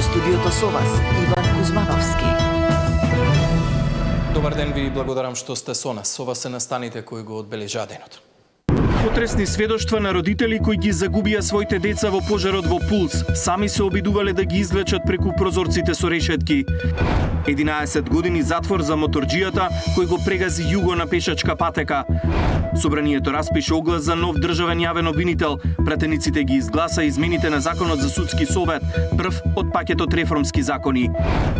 студиото со вас, Иван Кузмановски. Добар ден, ви благодарам што сте со нас. Ова се настаните кои го одбележаа денот. Потресни сведоштва на родители кои ги загубија своите деца во пожарот во Пулс. Сами се обидувале да ги извлечат преку прозорците со решетки. 11 години затвор за моторџијата кој го прегази југо на пешачка патека. Собранието распише оглас за нов државен јавен обвинител. Пратениците ги изгласа измените на законот за судски совет, прв од пакетот реформски закони.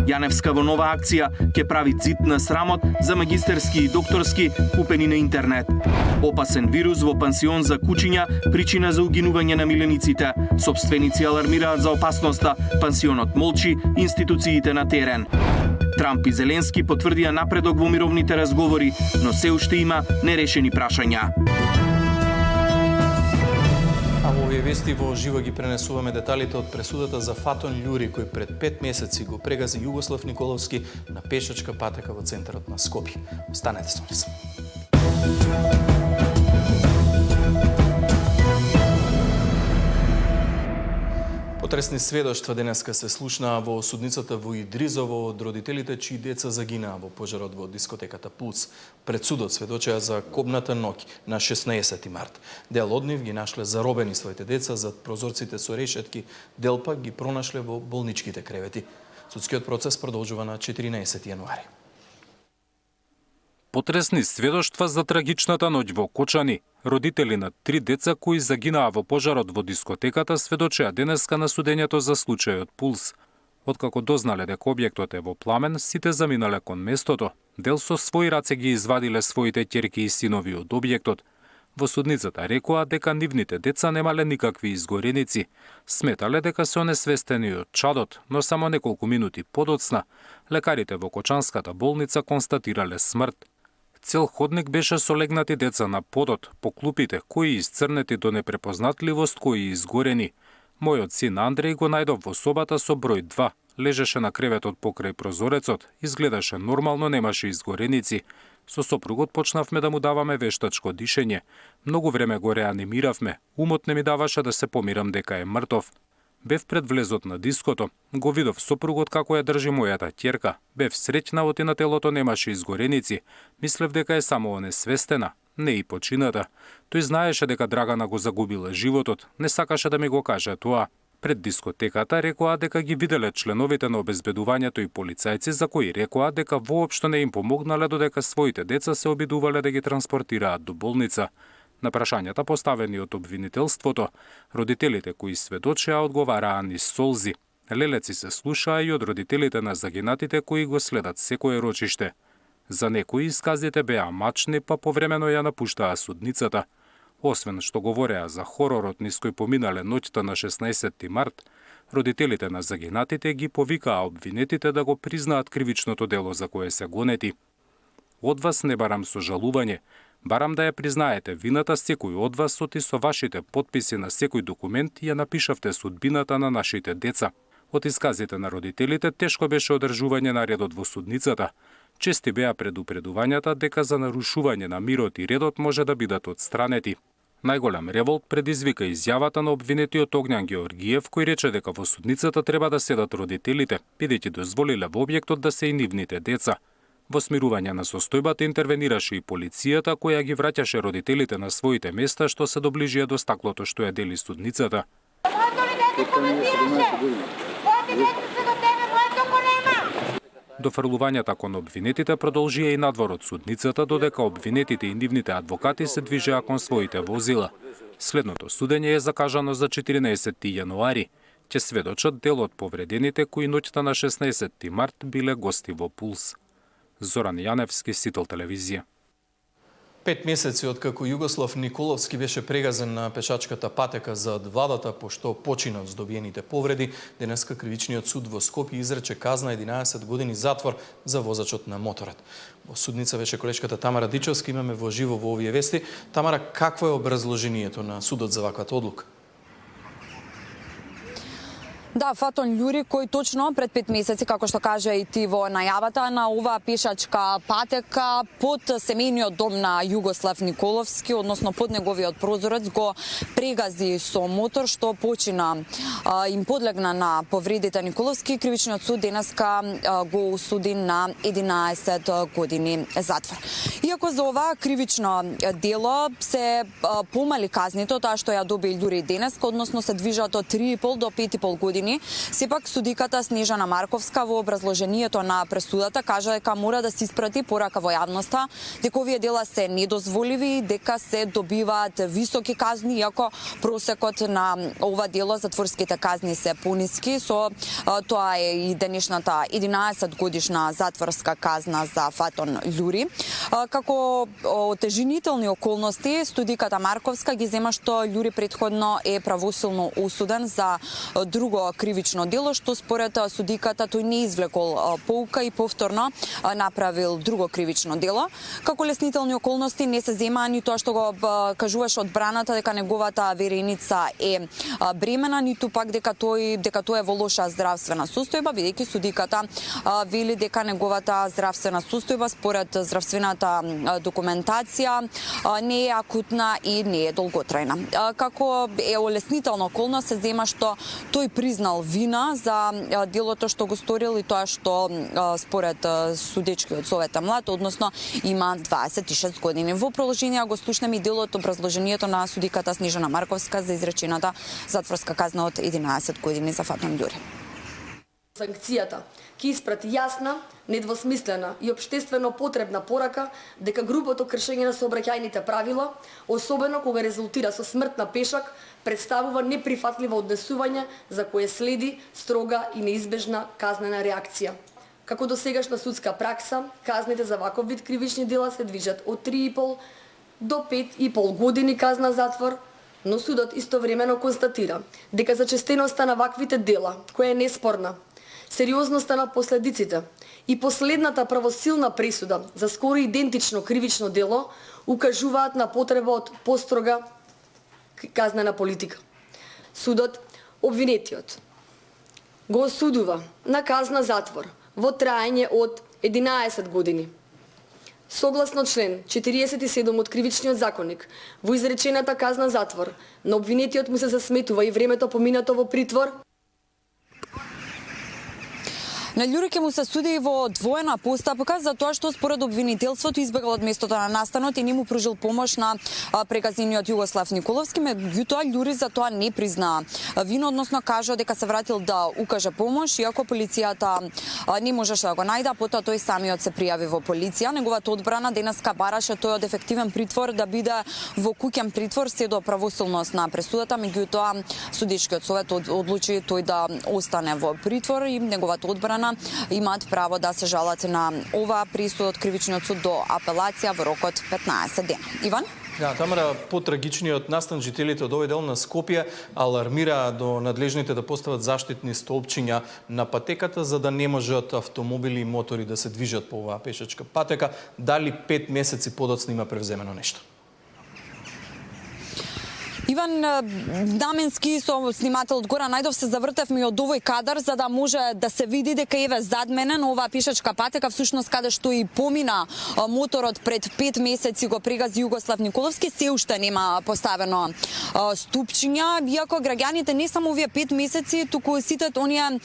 Јаневска во нова акција ќе прави цит на срамот за магистерски и докторски купени на интернет. Опасен вирус во пансион за кучиња причина за угинување на милениците. Сопственици алармираат за опасноста, пансионот молчи, институциите на терен. Трамп и Зеленски потврдија напредок во мировните разговори, но се уште има нерешени прашања. А во овие вести во живо ги пренесуваме деталите од пресудата за Фатон Љури, кој пред 5 месеци го прегази Југослав Николовски на пешачка патека во центарот на Скопје. Останете со нас. Потресни сведоштва денеска се слушнаа во судницата во Идризово од родителите чии деца загинаа во пожарот во дискотеката Пулс. Пред судот сведочеа за кобната ноќ на 16 март. Дел од нив ги нашле заробени своите деца зад прозорците со решетки, дел пак ги пронашле во болничките кревети. Судскиот процес продолжува на 14 јануари. Потресни сведоштва за трагичната ноќ во Кочани. Родители на 3 деца кои загинаа во пожарот во дискотеката сведочеа денеска на судењето за случајот Пулс. Откако дознале дека објектот е во пламен, сите заминале кон местото. Дел со своји раце ги извадиле своите ќерки и синови од објектот. Во судницата рекоа дека нивните деца немале никакви изгореници. Сметале дека се онесвестени од чадот, но само неколку минути подоцна лекарите во Кочанската болница констатирале смрт. Цел ходник беше со легнати деца на подот, по клупите, кои изцрнети до непрепознатливост, кои изгорени. Мојот син Андреј го најдов во собата со број 2. Лежеше на креветот покрај прозорецот, изгледаше нормално, немаше изгореници. Со сопругот почнавме да му даваме вештачко дишење. Многу време го реанимиравме. Умот не ми даваше да се помирам дека е мртов. Бев пред влезот на диското, го видов сопругот како ја држи мојата ќерка. Бев среќна, оти на телото немаше изгореници. Мислев дека е само онесвестена, не и почината. Тој знаеше дека Драгана го загубила животот, не сакаше да ми го каже тоа. Пред дискотеката рекоа дека ги виделе членовите на обезбедувањето и полицајци за кои рекоа дека воопшто не им помогнале додека своите деца се обидувале да ги транспортираат до болница. На прашањата поставени од обвинителството, родителите кои сведочеа одговараа низ солзи. Лелеци се слушаа и од родителите на загинатите кои го следат секое рочиште. За некои исказите беа мачни, па повремено ја напуштаа судницата. Освен што говореа за хоророт низ кој поминале ноќта на 16 март, родителите на загинатите ги повикаа обвинетите да го признаат кривичното дело за кое се гонети. Од вас не барам сожалување, барам да ја признаете вината секој од вас, оти со вашите потписи на секој документ ја напишавте судбината на нашите деца. Од исказите на родителите тешко беше одржување на редот во судницата. Чести беа предупредувањата дека за нарушување на мирот и редот може да бидат отстранети. Најголем револт предизвика изјавата на обвинетиот Огњан Георгиев, кој рече дека во судницата треба да седат родителите, бидејќи дозволиле во објектот да се и нивните деца. Во смирување на состојбата интервенираше и полицијата, која ги враќаше родителите на своите места што се доближија до стаклото што ја дели судницата. Дофрлувањата кон обвинетите продолжија и надвор од судницата, додека обвинетите и нивните адвокати се движеа кон своите возила. Следното судење е закажано за 14 јануари. Ќе сведочат дел од повредените кои ноќта на 16 март биле гости во Пулс. Зоран Јаневски, Сител телевизија. 5 месеци откако Југослав Николовски беше прегазен на пешачката патека за владата, пошто почина од здобиените повреди, денеска кривичниот суд во Скопје изрече казна 11 години затвор за возачот на моторот. Во судница беше колешката Тамара Дичовска, имаме во живо во овие вести. Тамара, какво е образложението на судот за ваквата одлука? Да, Фатон Љури, кој точно пред 5 месеци, како што кажа и ти во најавата на оваа пешачка патека под семејниот дом на Југослав Николовски, односно под неговиот прозорец, го прегази со мотор, што почина им подлегна на повредите Николовски. Кривичниот суд денеска го осуди на 11 години затвор. Иако за ова кривично дело се помали казнито, таа што ја доби Љури денеска, односно се движат од 3,5 до 5,5 години. Сепак судиката Снежана Марковска во образложението на пресудата кажа дека мора да се испрати порака во јавноста, дека овие дела се недозволиви, дека се добиваат високи казни, иако просекот на ова дело затворските казни се пониски. Со тоа е и денешната 11 годишна затворска казна за Фатон Љури. Како отежнителни околности, судиката Марковска ги зема што Љури претходно е правосилно осуден за друго кривично дело, што според судиката тој не извлекол поука и повторно направил друго кривично дело. Како леснителни околности не се зема ни тоа што го кажуваше одбраната дека неговата вереница е бремена, ниту пак дека тој е во лоша здравствена состојба, бидејќи судиката вели дека неговата здравствена состојба според здравствената документација не е акутна и не е долготрајна. Како е олеснителна околност се зема што тој признал вина за делото што го сторил и тоа што според судечкиот совет млад, односно има 26 години. Во продолжение го слушнеме и делот образложението на судиката Снежана Марковска за изречената затворска казна од 11 години за Фатон Љури. Санкцијата ќе испрати јасна, недвосмислена и општествено потребна порака дека грубото кршење на сообраќајните правила, особено кога резултира со смрт на пешак, представува неприфатливо однесување за кое следи строга и неизбежна казнена реакција. Како досегашна судска пракса, казните за ваков вид кривични дела се движат од 3,5 до 5,5 години казна затвор, но судот истовремено констатира дека зачестеноста на ваквите дела, која е неспорна, сериозноста на последиците и последната правосилна пресуда за скоро идентично кривично дело укажуваат на потреба од построга казнена политика. Судот, обвинетиот, го осудува на казна затвор во траење од 11 години. Согласно член 47 од Кривичниот законник, во изречената казна затвор, на обвинетиот му се засметува и времето поминато во притвор. На Љури ќе му се суди во двоена постапка за тоа што според обвинителството избегал од местото на настанот и не му пружил помош на прегазениот Југослав Николовски, меѓутоа Љури за тоа не призна вина, односно кажа дека се вратил да укаже помош, иако полицијата не можеше да го најде, потоа тој самиот се пријави во полиција. Неговата одбрана денеска бараше тој од ефективен притвор да биде во куќен притвор се до правосилност на пресудата, меѓутоа судичкиот совет одлучи тој да остане во притвор и неговата одбрана имаат право да се жалат на ова присуда од Кривичниот суд до апелација во рокот 15 дена. Иван? Да, Тамара, потрагичниот настан жителите од овој дел на Скопје алармира до надлежните да постават заштитни столпчиња на патеката за да не можат автомобили и мотори да се движат по оваа пешачка патека. Дали 5 месеци подоцна има превземено нешто? Иван, наменски со снимателот Гора Најдов се завртевме од овој кадар за да може да се види дека еве зад мене на оваа пешачка патека, всушност каде што и помина моторот пред 5 месеци го прегази Југослав Николовски, се уште нема поставено ступчиња, иако граѓаните не само овие 5 месеци, туку сите оние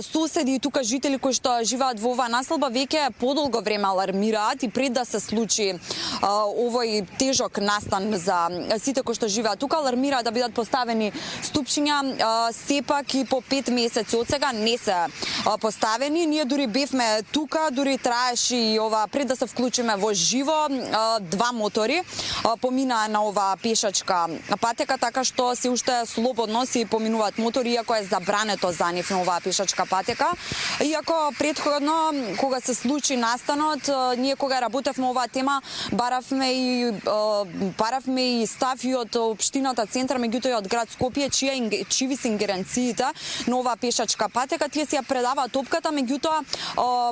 соседи и тука жители кои што живеат во оваа населба веќе подолго време алармираат и пред да се случи овој тежок настан за сите кои што живеат тука, алармира да бидат поставени ступчиња, сепак и по 5 месеци од сега не се поставени. Ние дури бевме тука, дури траеше и ова пред да се вклучиме во живо, 2 мотори поминаа на оваа пешачка патека, така што се уште слободно се поминуваат мотори, иако е забрането за нив на оваа пешачка патека. Иако претходно кога се случи настанот, ние кога работевме оваа тема, баравме и став и од општина долината центар, меѓутоа и од град Скопје, чиви се ингеренциите на оваа пешачка патека. Тие си ја предаваат топката, меѓутоа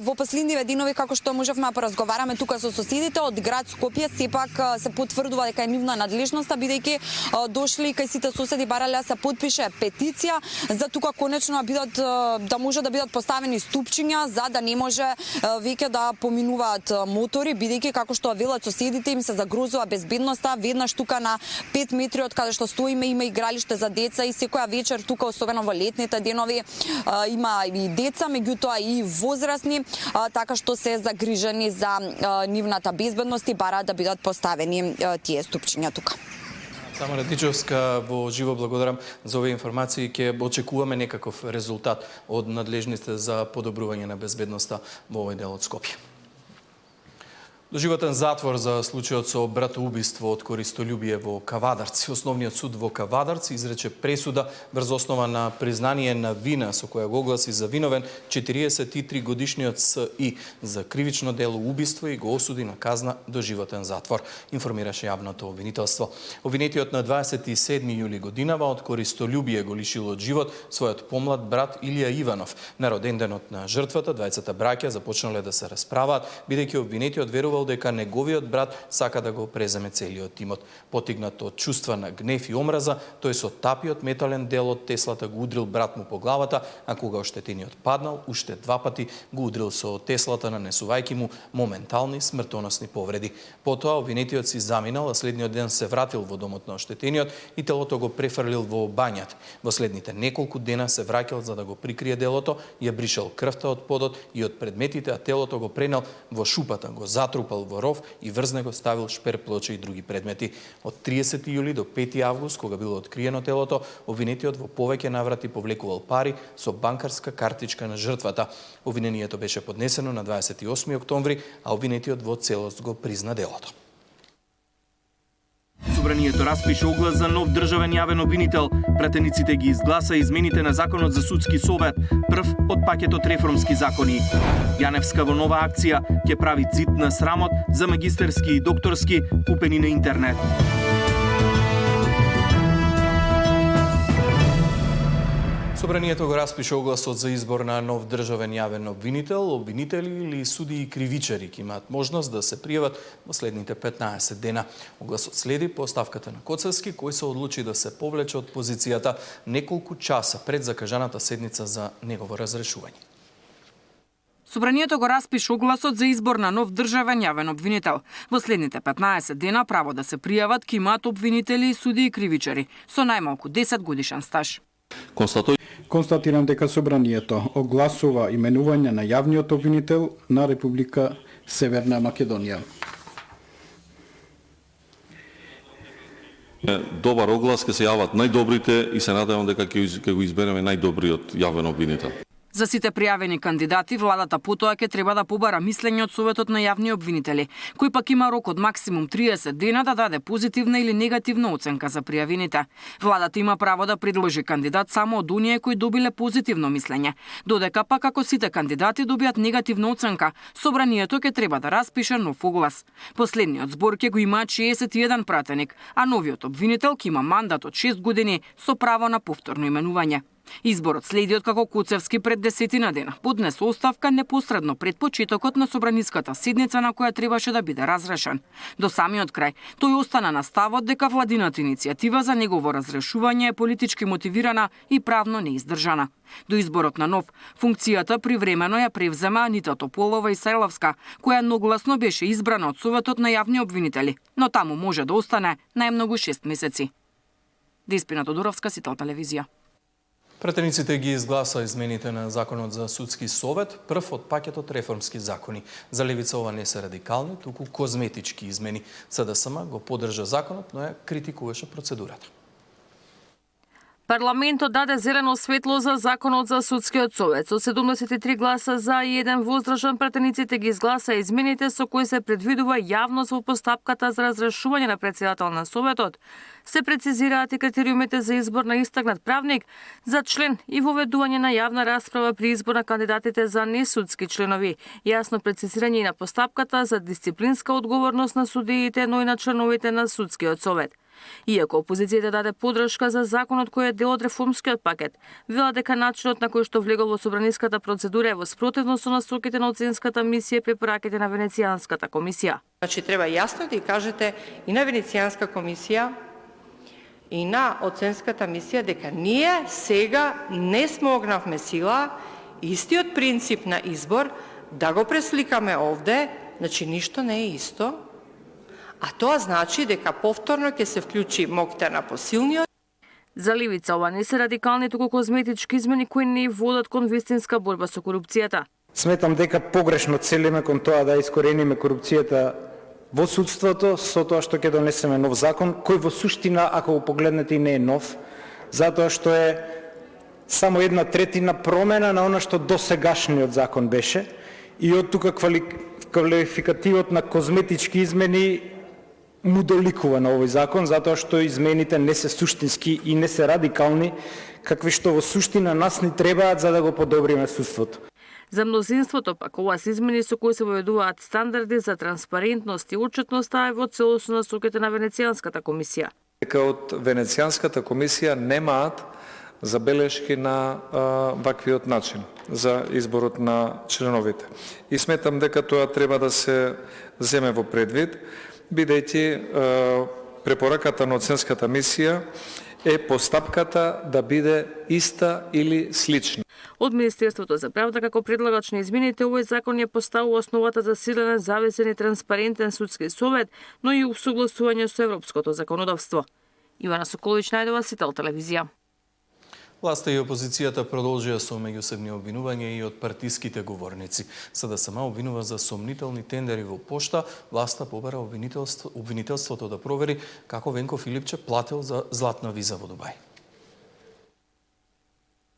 во последниве денови, како што можевме да поразговараме тука со соседите од град Скопје, сепак се потврдува дека е нивна надлежноста, бидејќи дошли кај сите соседи барале да се потпише петиција за тука конечно да може да бидат поставени ступчиња за да не може веќе да поминуваат мотори, бидејќи како што велат соседите им се загрозува безбедноста. Веднаш тука на 5 метри од каде што стоиме има игралиште за деца и секоја вечер тука, особено во летните денови, има и деца, меѓутоа и возрастни, така што се загрижени за нивната безбедност и бараат да бидат поставени тие ступчиња тука. Тамара Дичовска, во живо благодарам за овие информации. Ќе очекуваме некаков резултат од надлежните за подобрување на безбедноста во овој дел од Скопје. Доживотен затвор за случајот со братоубиство од користолюбие во Кавадарци. Основниот суд во Кавадарци изрече пресуда врз основа на признание на вина со која го огласи за виновен 43 годишниот С.И. за кривично дело убиство и го осуди на казна доживотен затвор, информираше јавното обвинителство. Обвинетиот на 27 јули годинава од користолюбие го лишил од живот својот помлад брат Илија Иванов. На роден денот на жртвата, двајцата браќа започнале да се расправаат, бидејќи обвинетиот верувал дека неговиот брат сака да го преземе целиот имот. Потигнат од чувства на гнев и омраза, тој со тапиот метален дел од теслата го удрил брат му по главата, а кога оштетениот паднал, уште 2 пати го удрил со теслата, нанесувајќи му моментални смртоносни повреди. Потоа обвинетиот си заминал, а следниот ден се вратил во домот на оштетениот и телото го префрлил во бањата. Во следните неколку дена се враќал за да го прикрие делото, ја бришал крвта од подот и од предметите, а телото го пренел во шупата, го затрупал во ров и врз него ставил шпер, плоча и други предмети. Од 30 јули до 5 август, кога било откриено телото, обвинетиот во повеќе наврати повлекувал пари со банкарска картичка на жртвата. Обвинението беше поднесено на 28 октомври, а обвинетиот во целост го призна делото. Собранието распише оглас за нов државен јавен обвинител. Пратениците ги изгласа измените на Законот за судски совет, прв од пакетот реформски закони. Јаневска во нова акција ќе прави цит на срамот за магистерски и докторски купени на интернет. Собранието го распише огласот за избор на нов државен јавен обвинител. Обвинители или суди и кривичари ќе имаат можност да се пријават во следните 15 дена. Огласот следи по оставката на Коцевски, кој се одлучи да се повлече од позицијата неколку часа пред закажаната седница за негово разрешување. Собранието го распише огласот за избор на нов државен јавен обвинител. Во следните 15 дена право да се пријават ќе имаат обвинители, суди и кривичари со најмалку 10 годишен стаж. Констатирам дека Собранието огласува именување на јавниот обвинител на Република Северна Македонија. Добар оглас, ќе се јават најдобрите и се надевам дека ќе го избереме најдобриот јавен обвинител. За сите пријавени кандидати, владата потоа ќе треба да побара мислење од Советот на јавни обвинители, кој пак има рок од максимум 30 дена да даде позитивна или негативна оценка за пријавените. Владата има право да предложи кандидат само од оние кои добиле позитивно мислење. Додека пак ако сите кандидати добијат негативна оценка, Собранието ќе треба да распише нов оглас. Последниот збор ќе го има 61 пратеник, а новиот обвинител ќе има мандат од 6 години со право на повторно именување. Изборот следи откако Коцевски пред 10 дена поднесе оставка непосредно пред почетокот на собраниската седница на која требаше да биде разрешен. До самиот крај, тој остана на ставот дека владината иницијатива за негово разрешување е политички мотивирана и правно неиздржана. До изборот на нов, функцијата привремено ја превзема Анита Тополова Исајловска, која едногласно беше избрана од Советот на јавни обвинители, но таму може да остане најмногу 6 месеци. Деспина Тодоровска, Сител телевизија. Пратениците ги изгласа измените на Законот за судски совет, прв од пакетот реформски закони. За левица ова не се радикални, туку козметички измени. СДСМ го поддржа законот, но ја критикуваше процедурата. Парламентот даде зелено светло за Законот за судскиот совет. Со 73 гласа за и 1 воздржан, пратениците ги изгласа измените со кои се предвидува јавност во постапката за разрешување на претседател на Советот. Се прецизираат и критериумите за избор на истакнат правник за член и воведување на јавна расправа при избор на кандидатите за несудски членови. Јасно прецизирање и на постапката за дисциплинска одговорност на судиите, но и на членовите на судскиот совет. Иако опозицијата даде поддршка за законот кој е дел од реформскиот пакет, вела дека начинот на кој што влегол во собраниската процедура е во спротивност со насоките на оценската мисија и препораките на Венецијанската комисија. Значи треба јасно да кажете и на Венецијанска комисија и на оценската мисија дека ние сега не смогнавме сила истиот принцип на избор да го пресликаме овде, значи ништо не е исто, а тоа значи дека повторно ќе се вклучи моќта на посилниот. За левица ова не се радикални, туку козметички измени кои не водат кон вистинска борба со корупцијата. Сметам дека погрешно целиме кон тоа да искорениме корупцијата во судството со тоа што ќе донесеме нов закон, кој во суштина, ако го погледнете, и не е нов, затоа што е само 1/3 промена на она што досегашниот закон беше, и од тука квалификативот на козметички измени му доликува на овој закон, затоа што измените не се суштински и не се радикални, какви што во суштина нас ни требаат за да го подобриме судството. За мнозинството пак ова се измени со кои се воведуваат стандарди за транспарентност и отчетност, а е во целост на насоките на Венецијанската комисија. Дека од Венецијанската комисија немаат забелешки на ваквиот начин за изборот на членовите. И сметам дека тоа треба да се земе во предвид, бидејќи препораката на оценската мисија е постапката да биде иста или слична. Од Министерството за правда како предлагач на измените, овој закон ја поставува основата за силен, независен и транспарентен судски совет, но и усогласување со европското законодавство. Ивана Соколович, Најдова, Сител телевизија. Власта и опозицијата продолжија со меѓусебни обвинувања и од партиските говорници. СДСМ обвинува за сомнителни тендери во пошта, власта побара обвинителството да провери како Венко Филипче платил за златна виза во Дубај.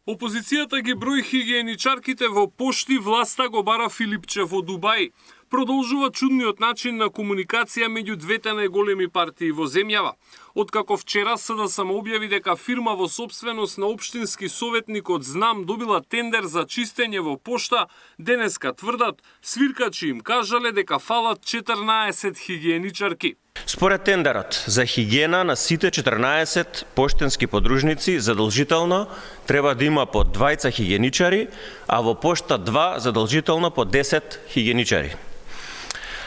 Опозицијата ги брои хигиеничарките во пошти, власта го бара Филипче во Дубај. Продолжува чудниот начин на комуникација меѓу двете најголеми партии во земјава. Откако вчера СДСМ објави дека фирма во собственост на општински советник од Знам добила тендер за чистење во пошта, денеска тврдат, свиркачи им кажале дека фалат 14 хигиеничарки. Според тендерот за хигиена на сите 14 поштенски подружници задолжително треба да има по 20 хигиеничари, а во пошта 2 задолжително по 10 хигиеничари.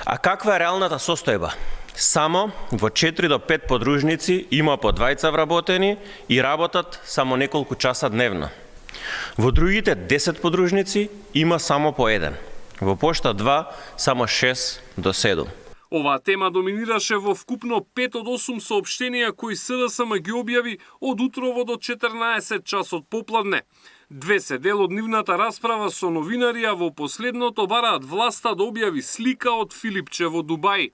А каква е реалната состојба? Само во 4 до 5 подружници има по 20 вработени и работат само неколку часа дневно. Во другите 10 подружници има само по 1. Во пошта 2 само 6 до 7. Оваа тема доминираше во вкупно 5 од 8 соопштенија кои СДСМ ги објави од утрово до 14 часот попладне. Две се дел од нивната расправа со новинари, а во последното бараат власта да објави слика од Филипче во Дубај.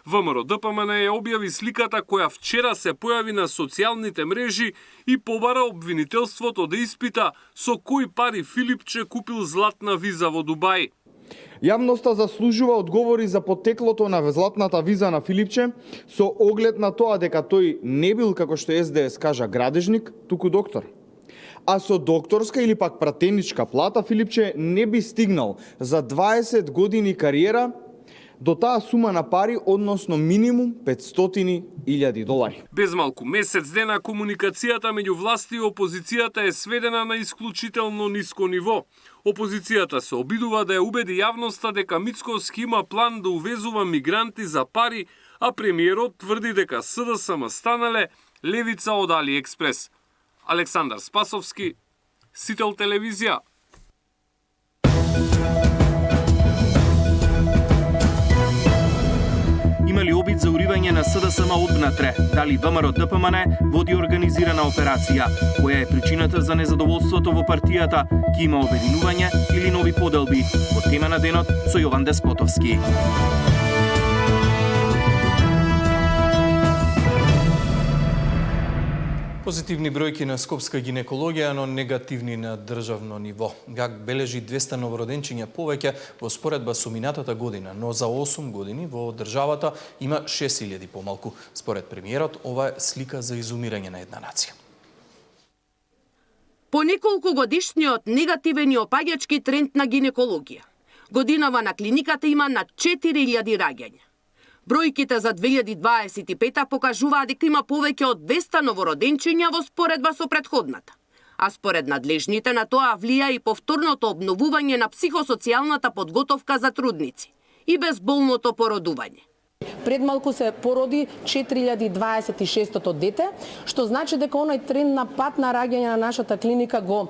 ВМРО ДПМН ја објави сликата која вчера се појави на социјалните мрежи и побара обвинителството да испита со кои пари Филипче купил златна виза во Дубај. Јавноста заслужува одговори за потеклото на златната виза на Филипче со оглед на тоа дека тој не бил, како што СДС кажа, градежник, туку доктор. А со докторска или пак пратеничка плата Филипче не би стигнал за 20 години кариера до таа сума на пари, односно минимум $500,000. Без малку месец дена комуникацијата меѓу власти и опозицијата е сведена на исклучително ниско ниво. Опозицијата се обидува да ја убеди јавноста дека Мицковски има план да увезува мигранти за пари, а премиерот тврди дека СДСМ станале левица од Алиекспрес. Александар Спасовски, Сител телевизија. Имали обид за уривање на СДСМ од внатре, дали ВМРО ДПМН води организирана операција, која е причината за незадоволството во партијата, ки има обединување или нови поделби. Од тема на денот со Јован Деспотовски. Позитивни бројки на скопска гинекологија, но негативни на државно ниво. ГАК бележи 200 новороденчиња повеќе во споредба со минатата година, но за 8 години во државата има 6000 помалку. Според премиерот, ова е слика за изумирање на една нација. По неколку годишниот негативен и опаѓачки тренд на гинекологија. Годинава на клиниката има над 4000 раѓања. Бројките за 2025 покажуваат дека има повеќе од 200 новороденчиња во споредба со претходната. А според надлежните на тоа влија и повторното обновување на психосоцијалната подготовка за трудници и безболното породување. Пред малку се породи 4026-тото дете, што значи дека оној тренд на пат на раѓање на нашата клиника го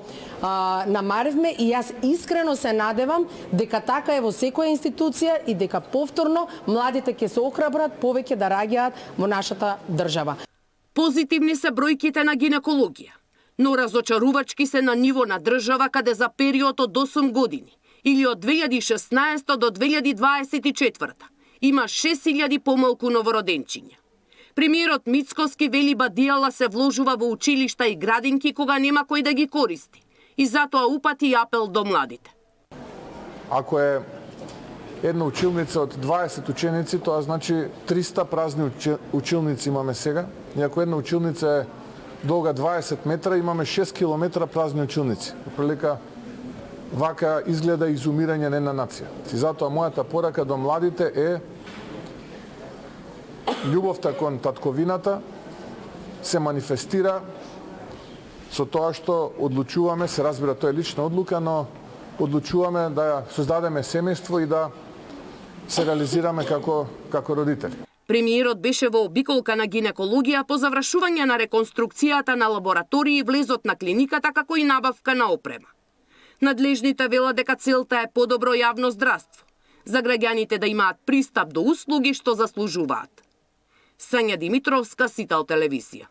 намаривме и јас искрено се надевам дека така е во секоја институција и дека повторно младите ќе се охрабрат повеќе да раѓаат во нашата држава. Позитивни се бројките на гинекологија, но разочарувачки се на ниво на држава каде за период од 8 години или од 2016 до 2024 има 6000 помалку новороденчиња. Премиерот Мицкоски вели бадијала се вложува во училишта и градинки кога нема кој да ги користи и затоа упати апел до младите. Ако е една училница од 20 ученици, тоа значи 300 празни училници имаме сега. И ако една училница е долга 20 метра, имаме 6 километра празни училници. Прилика вака изгледа изумирање на една нација. И затоа мојата порака до младите е љубовта кон татковината се манифестира со тоа што одлучуваме, се разбира тоа е лична одлука, но одлучуваме да создадеме семејство и да се реализираме како родители. Премиерот беше во обиколка на гинекологија по завршување на реконструкцијата на лаборатории и влезот на клиниката како и набавка на опрема. Надлежните велат дека целта е подобро јавно здравство, за граѓаните да имаат пристап до услуги што заслужуваат. Сања Димитровска, Сител телевизија.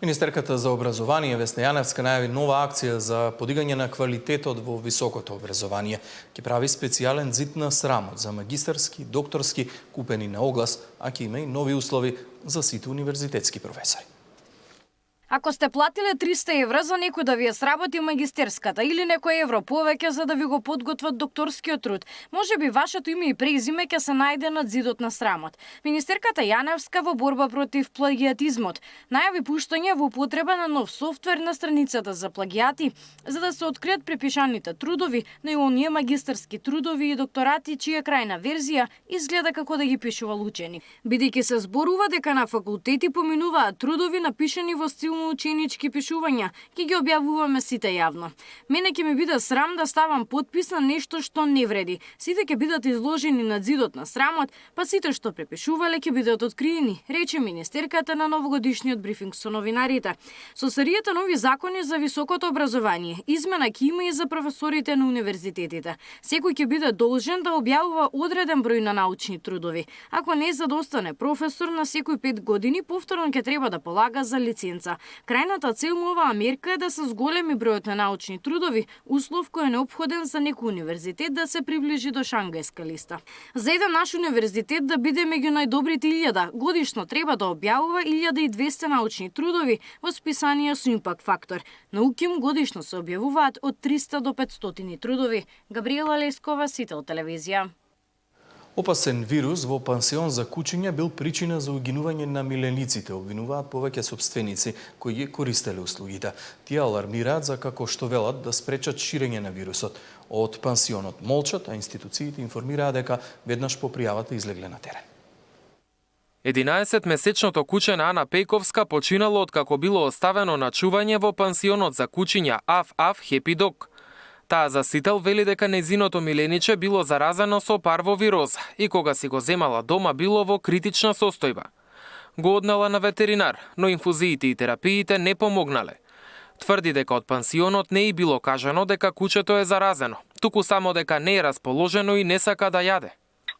Министерката за образование Весна Јаневска најави нова акција за подигање на квалитетот во високото образование. Ќе прави специјален зид на срамот за магистарски, докторски, купени на оглас, а ќе има и нови услови за сите универзитетски професори. Ако сте платиле 300 евра за некој да ви ја сработи магистерската или некој евро повеќе за да ви го подготват докторскиот труд, можеби вашето име и презиме ќе се најде над зидот на срамот. Министерката Јаневска во борба против плагиатизмот најави пуштање во употреба на нов софтвер на страницата за плагиати, за да се откријат препишаните трудови на оние магистерски трудови и докторати чија крајна верзија изгледа како да ги пишувал ученик. Бидејќи се зборува дека на факултети поминуваат трудови напишани во стил ученички пишувања, ќе ги објавуваме сите јавно. Мене ќе ми биде срам да ставам подпис на нешто што не вреди. Сите ќе бидат изложени над зидот на срамот, па сите што препишувале ќе бидат откриени, рече министерката на новогодишниот брифинг со новинарите. Со серијата нови закони за високото образование, измена ќе има и за професорите на универзитетите. Секој ќе биде должен да објавува одреден број на научни трудови. Ако не за да остане професор на секој 5 години, повторно ќе треба да полага за лиценца. Крајната цел на оваа мерка е да се зголеми бројот на научни трудови, услов кој е неопходен за некој универзитет да се приближи до Шангајска листа. За еден наш универзитет да биде меѓу најдобрите 1000, годишно треба да објавува 1200 научни трудови во списание со импакт фактор. На УКИМ годишно се објавуваат од 300 до 500 трудови. Габриела Лескова, Сител телевизија. Опасен вирус во пансион за кучиња бил причина за угинување на милениците, обвинуваат повеќе сопственици кои ги користеле услугите. Тие алармираат за како што велат да спречат ширење на вирусот. Од пансионот молчат, а институциите информираат дека веднаш по пријавата излегле на терен. 11-месечното куче на Ана Пејковска починало откако било оставено на чување во пансионот за кучиња Аф Хепи Дог. Таа за Сител вели дека нејзиното милениче било заразено со парвовироза и кога си го земала дома било во критична состојба. Го однела на ветеринар, но инфузиите и терапиите не помогнале. Тврди дека од пансионот не и било кажано дека кучето е заразено, туку само дека не е расположено и не сака да јаде.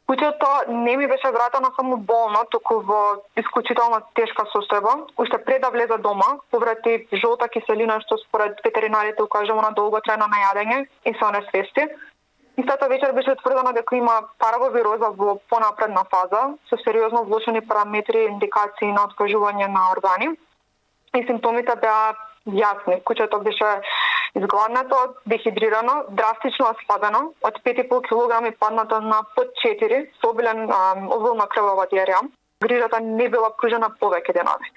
Кучето не ми беше вратено само болно, туку во исклучително тешка состојба. Уште пред да влезе дома, поврати жолта киселина што според ветеринарите укажува на долготрајно најадење и се онесвести. Истата вечер беше утврдено дека има парвовироза во понапредна фаза со сериозно влошени параметри и индикации на откажување на органи. И симптомите беа јасни. Кучето беше изгладнато, дехидрирано, драстично ослабено, од 5,5 кг паднато на под 4, со обилен овил на крвава диареја. Грижата не била пружена повеќе денови.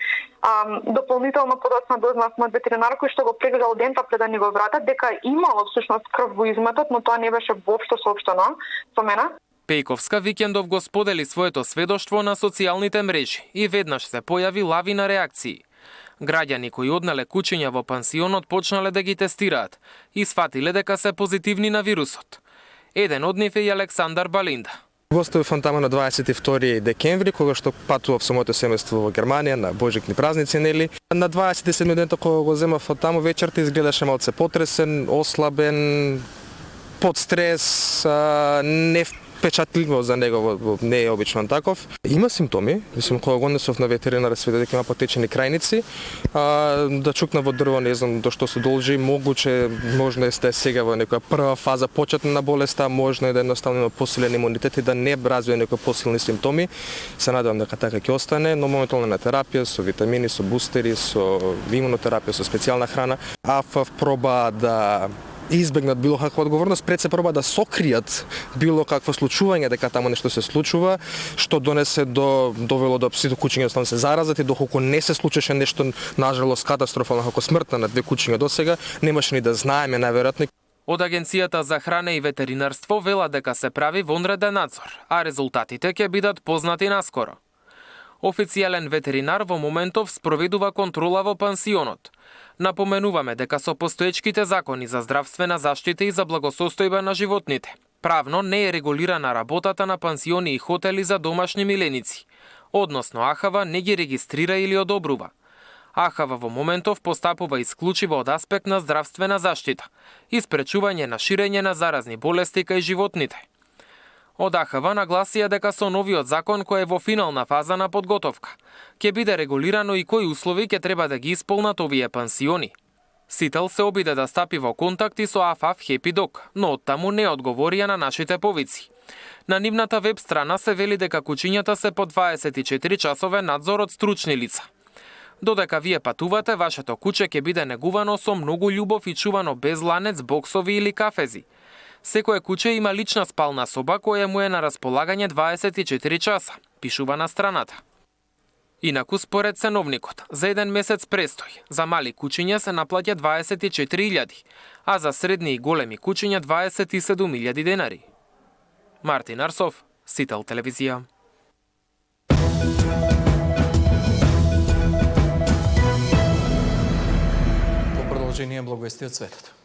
Дополнително подоцна дознавме од ветеринар кој што го прегледал дента пред да ни го вратат дека имало всушност крв во изметот, но тоа не беше воопшто соопштено со мене. Пејковска викендов го сподели своето сведоштво на социјалните мрежи и веднаш се појави лавина реакции. Граѓани кои однеле кучиња во пансионот почнале да ги тестираат и сфатиле дека се позитивни на вирусот. Еден од нив е и Александар Балинда. Гостував тама на 22 декември, кога што патував со моето семејство во Германија на Божикни празници, нели. На 27 ден кога го земав од таму вечерта изгледаше малце потресен, ослабен, под стрес, не впечатливо за него, не е обичен таков. Има симптоми, мислам кога го несов на ветеринар сведе дека има потечени крајници, да чукна во дрво, не знам до што се должи, можно е сега во некоја прва фаза почетна на болеста, можно е да едноставно има посилен имунитет и да не развие некои посилни симптоми. Се надевам дека така ќе остане, но моментално на терапија со витамини, со бустери, со имунотерапија, со специјална храна. АФАФ проба да избегнат било каква одговорност, пред се проба да сокријат било какво случување дека таму нешто се случува, што довело до сите кучиња да се заразат и доколку не се случеше нешто нажалост катастрофално како смртта на 2 кучиња досега, немаше ни да знаеме најверојатно. Од Агенцијата за храна и ветеринарство вела дека се прави вонреден надзор, а резултатите ќе бидат познати наскоро. Официјален ветеринар во моментов спроведува контрола во пансионот. Напоменуваме дека со постоечките закони за здравствена заштита и за благосостојба на животните, правно не е регулирана работата на пансиони и хотели за домашни миленици, односно АХВ не ги регистрира или одобрува. АХВ во моментов постапува исклучиво од аспект на здравствена заштита и спречување на ширење на заразни болести кај животните. Од АХВ нагласија дека со новиот закон кој е во финална фаза на подготовка, ќе биде регулирано и кои услови ќе треба да ги исполнат овие пансиони. Сител се обиде да стапи во контакт и со АФАФ Happy Dog, но оттаму не одговорија на нашите повици. На нивната веб страна се вели дека кучињата се по 24 часове надзор од стручни лица. Додека вие патувате, вашето куче ќе биде негувано со многу љубов и чувано без ланец, боксови или кафези. Секое куче има лична спална соба која му е на располагање 24 часа, пишува на страната. Инаку според ценовникот, за еден месец престој, за мали кучиња се наплаќа 24.000, а за средни и големи кучиња 27.000 денари. Мартин Арсов, Сител телевизија. По продолжение благовести од светот.